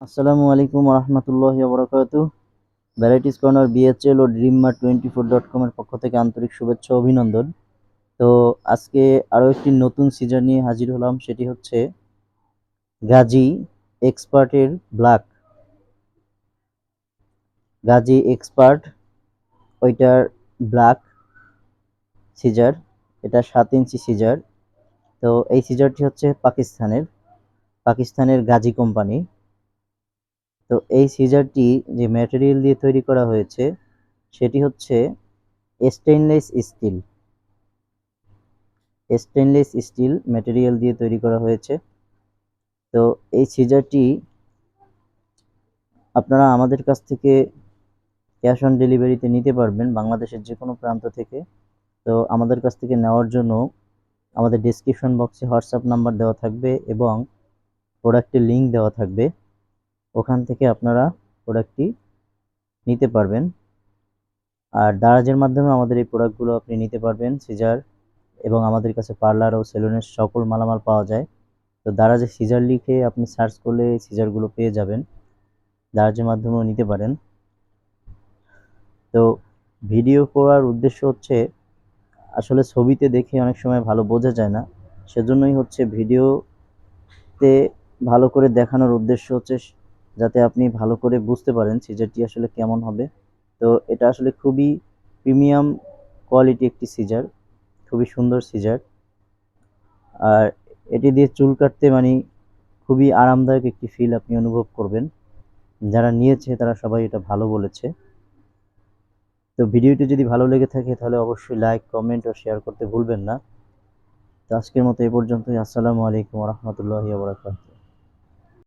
আসসালামু আলাইকুম রহমতুল্লাহি বারাকাতুহু। ভ্যারাইটিস কর্নার বিএচএল ও ড্রিমমার্ট 24.com এর পক্ষ থেকে আন্তরিক শুভেচ্ছা ও অভিনন্দন। তো আজকে আরও একটি নতুন সিজন নিয়ে হাজির হলাম, সেটি হচ্ছে গাজী এক্সপার্টের ব্ল্যাক। গাজী এক্সপার্ট ওইটার ব্ল্যাক সিজার, এটা 7 ইঞ্চি সিজার। তো এই সিজারটি হচ্ছে পাকিস্তানের গাজী কোম্পানি। তো এই সিজারটি যে ম্যাটেরিয়াল দিয়ে তৈরি করা হয়েছে সেটি হচ্ছে stainless steel. Stainless steel material দিয়ে তৈরি করা হয়েছে। তো এই সিজারটি আপনারা আমাদের কাছ থেকে ক্যাশ অন ডেলিভারিতে নিতে পারবেন বাংলাদেশের যে কোনো প্রান্ত থেকে। তো আমাদের কাছ থেকে নেওয়ার জন্য আমাদের ডেসক্রিপশন বক্সে হোয়াটসঅ্যাপ নাম্বার দেওয়া থাকবে এবং প্রোডাক্টের লিঙ্ক দেওয়া থাকবে, ওখান থেকে আপনারা প্রোডাক্টটি নিতে পারবেন। আর দারাজের মাধ্যমে আমাদের এই প্রোডাক্টগুলো আপনি নিতে পারবেন, সিজার, এবং আমাদের কাছে পার্লার ও সেলুনের সকল মালামাল পাওয়া যায়। তো দারাজে সিজার লিখে আপনি সার্চ করলে এই সিজারগুলো পেয়ে যাবেন, দারাজের মাধ্যমেও নিতে পারেন। তো ভিডিও করার উদ্দেশ্য হচ্ছে আসলে ছবিতে দেখে অনেক সময় ভালো বোঝা যায় না, সেজন্যই হচ্ছে ভিডিওতে ভালো করে দেখানোর উদ্দেশ্য হচ্ছে যাতে আপনি ভালো করে বুঝতে পারেন সিজারটি আসলে কেমন হবে। তো এটা আসলে খুবই প্রিমিয়াম কোয়ালিটি একটি সিজার, খুবই সুন্দর সিজার। আর এটি দিয়ে চুল কাটতে মানে খুবই আরামদায়ক একটি ফিল আপনি অনুভব করবেন। যারা নিয়েছে তারা সবাই এটা ভালো বলেছে। তো ভিডিওটি যদি ভালো লেগে থাকে তাহলে অবশ্যই লাইক, কমেন্ট ও শেয়ার করতে ভুলবেন না। তো আজকের মতো এই পর্যন্তই। আসসালামু আলাইকুম রহমতুল্লাহি ওয়া বারাকাতুহু।